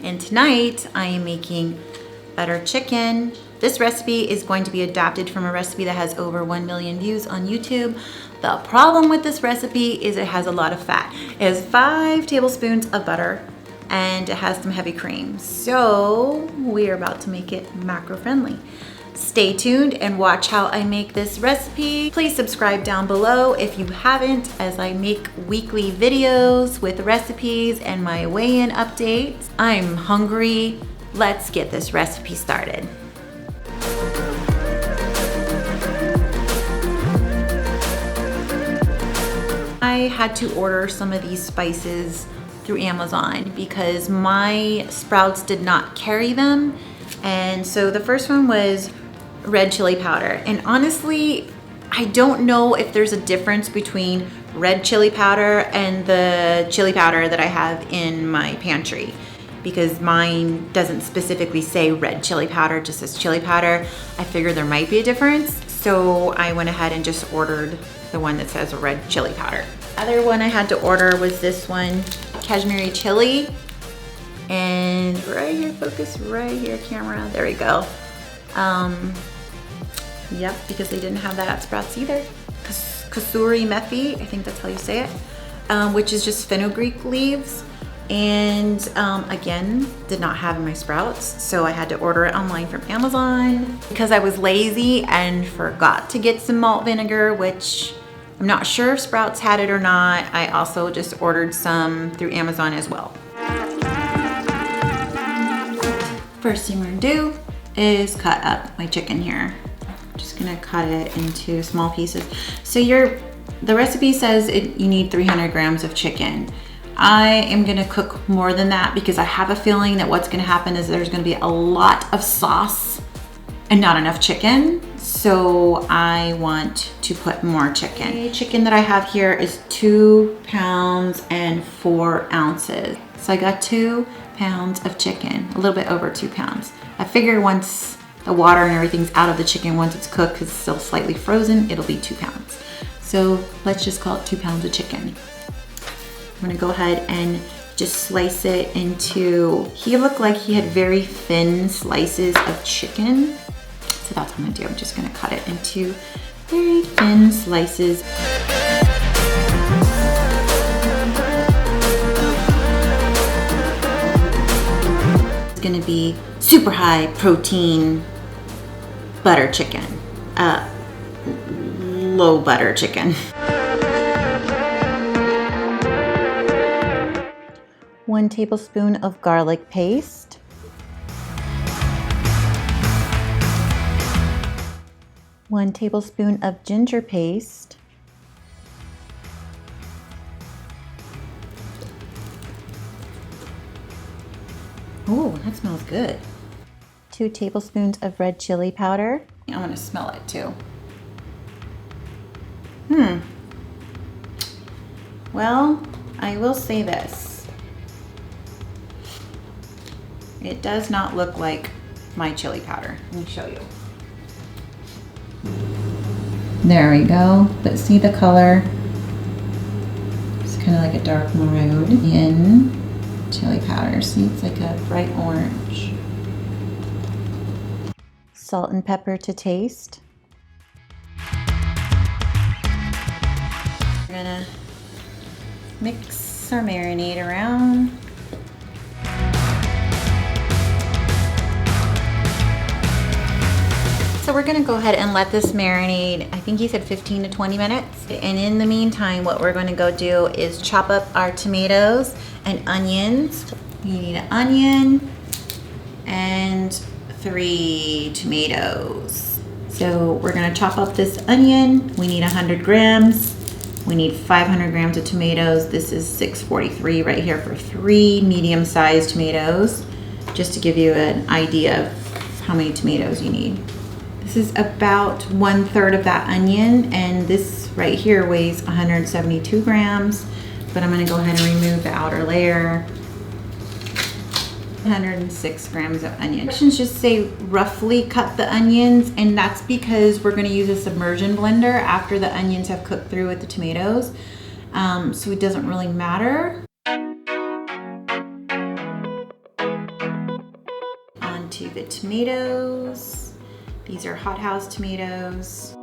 And tonight I am making butter chicken. This recipe is going to be adapted from a recipe that has over 1 million views on YouTube. The problem with this recipe is it has a lot of fat. It has 5 tablespoons of butter and it has some heavy cream. So we are about to make it macro friendly. Stay tuned and watch how I make this recipe. Please subscribe down below if you haven't, as I make weekly videos with recipes and my weigh-in updates. I'm hungry. Let's get this recipe started. I had to order some of these spices through Amazon because my Sprouts did not carry them. And so the first one was red chili powder. And honestly, I don't know if there's a difference between red chili powder and the chili powder that I have in my pantry, because mine doesn't specifically say red chili powder, just says chili powder. I figured there might be a difference, so I went ahead and just ordered the one that says red chili powder. Other one I had to order was this one, Kashmiri chili. And right here, focus right here, camera, there we go. Yep, because they didn't have that at Sprouts either. Kasuri methi, I think that's how you say it, which is just fenugreek leaves. And again, did not have in my Sprouts, so I had to order it online from Amazon because I was lazy and forgot to get some malt vinegar, which I'm not sure if Sprouts had it or not. I also just ordered some through Amazon as well. First thing we're gonna do is cut up my chicken here. I'm just gonna cut it into small pieces. So the recipe says you need 300 grams of chicken. I am gonna cook more than that because I have a feeling that what's gonna happen is there's gonna be a lot of sauce and not enough chicken. So I want to put more chicken. The chicken that I have here is 2 pounds and 4 ounces. So I got 2 pounds of chicken, a little bit over 2 pounds. I figure once the water and everything's out of the chicken, once it's cooked, because it's still slightly frozen, it'll be 2 pounds. So let's just call it 2 pounds of chicken. I'm gonna go ahead and just slice it into, he looked like he had very thin slices of chicken. So that's what I'm gonna do. I'm just gonna cut it into very thin slices. It's gonna be super high protein butter chicken, low butter chicken. 1 tablespoon of garlic paste. 1 tablespoon of ginger paste. Oh, that smells good. 2 tablespoons of red chili powder. I'm gonna smell it too. Well, I will say this. It does not look like my chili powder. Let me show you. There we go. But see the color? It's kind of like a dark maroon in chili powder. See, it's like a bright orange. Salt and pepper to taste. We're gonna mix our marinade around. So we're gonna go ahead and let this marinate, I think he said 15 to 20 minutes. And in the meantime, what we're gonna go do is chop up our tomatoes and onions. You need an onion and 3 tomatoes. So we're gonna chop up this onion. We need 100 grams. We need 500 grams of tomatoes. This is $6.43 right here for 3 medium-sized tomatoes, just to give you an idea of how many tomatoes you need. This is about 1/3 of that onion, and this right here weighs 172 grams, but I'm gonna go ahead and remove the outer layer. 106 grams of onion. Instructions just say roughly cut the onions, and that's because we're gonna use a submersion blender after the onions have cooked through with the tomatoes, so it doesn't really matter. into the tomatoes. These are hothouse tomatoes.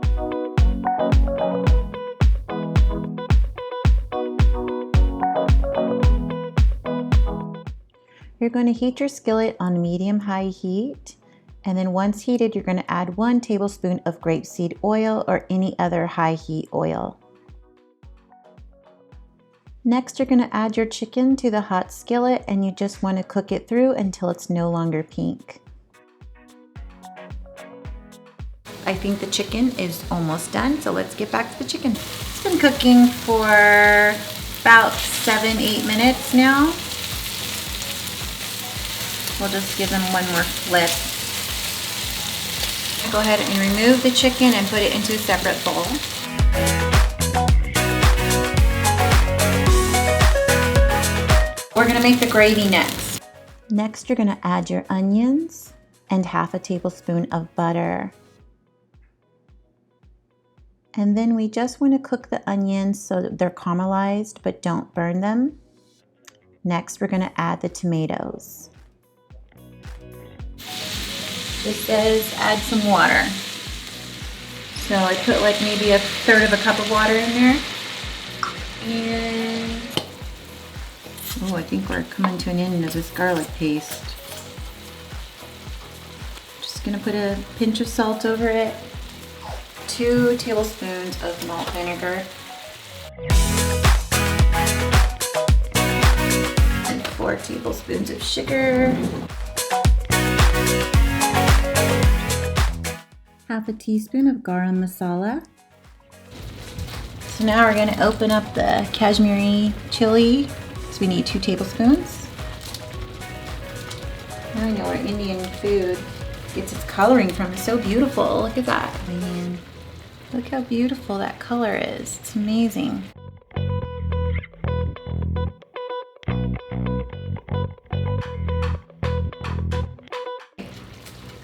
You're going to heat your skillet on medium-high heat, and then once heated, you're going to add 1 tablespoon of grapeseed oil or any other high heat oil. Next, you're going to add your chicken to the hot skillet, and you just want to cook it through until it's no longer pink. I think the chicken is almost done, so let's get back to the chicken. It's been cooking for about 7-8 minutes now. We'll just give them one more flip. Go ahead and remove the chicken and put it into a separate bowl. We're gonna make the gravy next. Next, you're gonna add your onions and half a tablespoon of butter. And then we just wanna cook the onions so that they're caramelized, but don't burn them. Next, we're gonna add the tomatoes. It says add some water. So I put like maybe 1/3 of a cup of water in there. And, oh, I think we're coming to an end of this garlic paste. Just gonna put a pinch of salt over it. 2 tablespoons of malt vinegar. And 4 tablespoons of sugar. Half a teaspoon of garam masala. So now we're gonna open up the Kashmiri chili. So we need 2 tablespoons. Now I know where Indian food gets its coloring from. It's so beautiful. Look at that. I mean, look how beautiful that color is. It's amazing.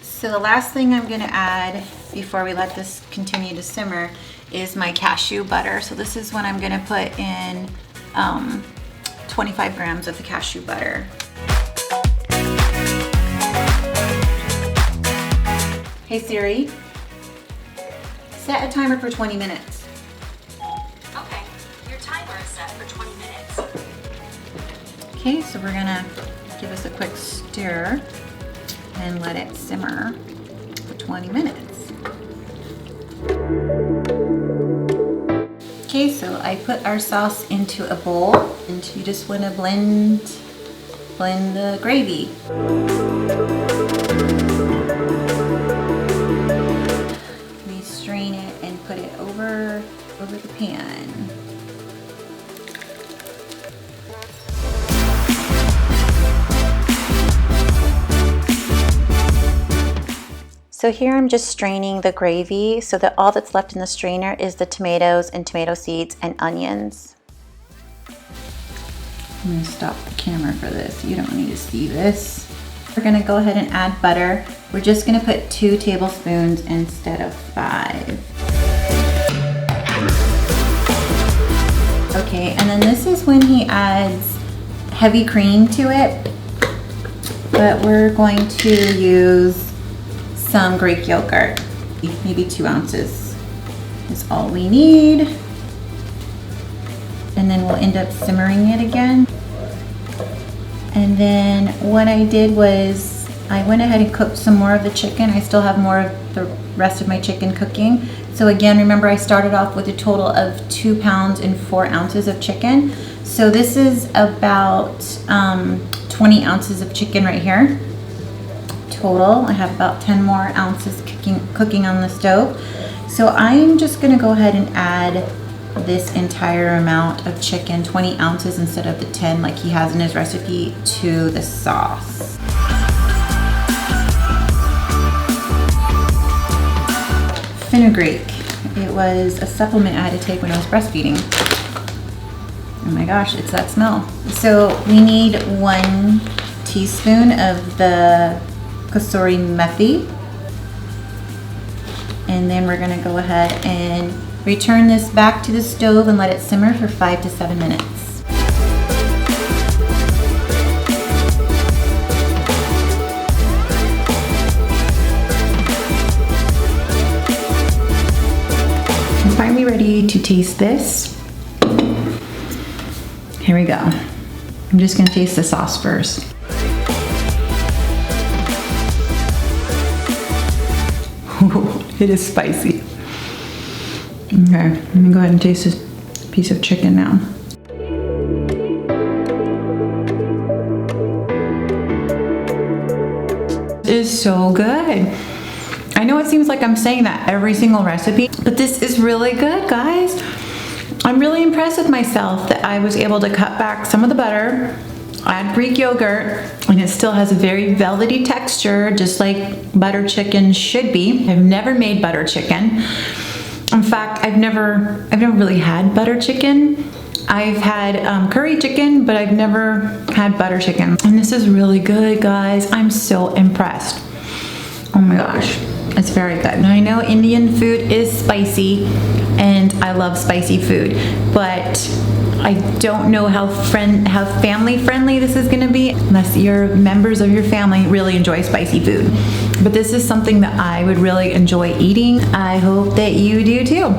So the last thing I'm gonna add before we let this continue to simmer is my cashew butter. So this is what I'm gonna put in 25 grams of the cashew butter. Hey Siri, set a timer for 20 minutes. Okay, your timer is set for 20 minutes. Okay, so we're gonna give us a quick stir and let it simmer for 20 minutes. Okay, so I put our sauce into a bowl, and you just want to blend the gravy. We strain it and put it over the pan. So here I'm just straining the gravy so that all that's left in the strainer is the tomatoes and tomato seeds and onions. I'm gonna stop the camera for this. You don't need to see this. We're gonna go ahead and add butter. We're just gonna put 2 tablespoons instead of 5. Okay, and then this is when he adds heavy cream to it, but we're going to use some Greek yogurt, maybe 2 ounces is all we need. And then we'll end up simmering it again. And then what I did was I went ahead and cooked some more of the chicken. I still have more of the rest of my chicken cooking. So again, remember I started off with a total of 2 pounds and 4 ounces of chicken. So this is about 20 ounces of chicken right here. Total. I have about 10 more ounces cooking on the stove. So I'm just going to go ahead and add this entire amount of chicken, 20 ounces instead of the 10 like he has in his recipe, to the sauce. Fenugreek. It was a supplement I had to take when I was breastfeeding. Oh my gosh, it's that smell. So we need 1 teaspoon of the Calorie methi, and then we're going to go ahead and return this back to the stove and let it simmer for 5 to 7 minutes. ready to taste this. Here we go. I'm just gonna taste the sauce first. Ooh, it is spicy. Okay, let me go ahead and taste this piece of chicken now. It is so good. I know it seems like I'm saying that every single recipe, but this is really good, guys. I'm really impressed with myself that I was able to cut back some of the butter, add Greek yogurt, and it still has a very velvety texture, just like butter chicken should be. I've never made butter chicken. In fact, I've never really had butter chicken. I've had curry chicken, but I've never had butter chicken. And this is really good, guys. I'm so impressed. Oh my gosh, it's very good. Now I know Indian food is spicy, and I love spicy food, but I don't know how family friendly this is gonna be unless your members of your family really enjoy spicy food. But this is something that I would really enjoy eating. I hope that you do too.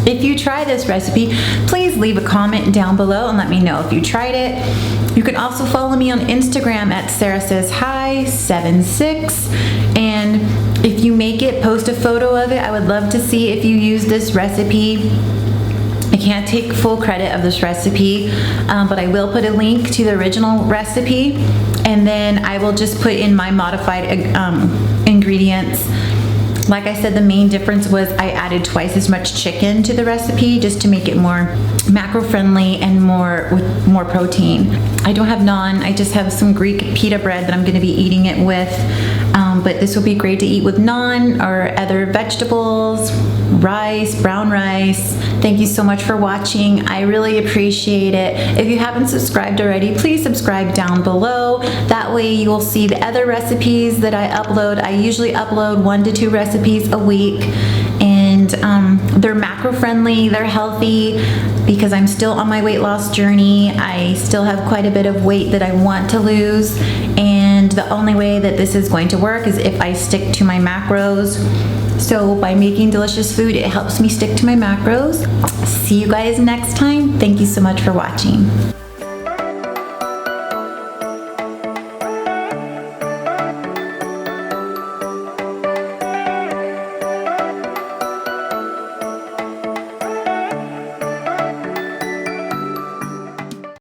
If you try this recipe, please leave a comment down below and let me know if you tried it. You can also follow me on Instagram at SarahSaysHi76. And if you make it, post a photo of it. I would love to see if you use this recipe. I can't take full credit of this recipe, but I will put a link to the original recipe, and then I will just put in my modified ingredients. Like I said, the main difference was I added twice as much chicken to the recipe just to make it more macro-friendly and with more protein. I don't have naan, I just have some Greek pita bread that I'm gonna be eating it with. But this will be great to eat with naan or other vegetables, rice, brown rice. Thank you so much for watching. I really appreciate it. If you haven't subscribed already, please subscribe down below. That way you will see the other recipes that I upload. I usually upload 1 to 2 recipes a week, and they're macro friendly, they're healthy, because I'm still on my weight loss journey. I still have quite a bit of weight that I want to lose, and the only way that this is going to work is if I stick to my macros. So by making delicious food, it helps me stick to my macros. See you guys next time. Thank you so much for watching.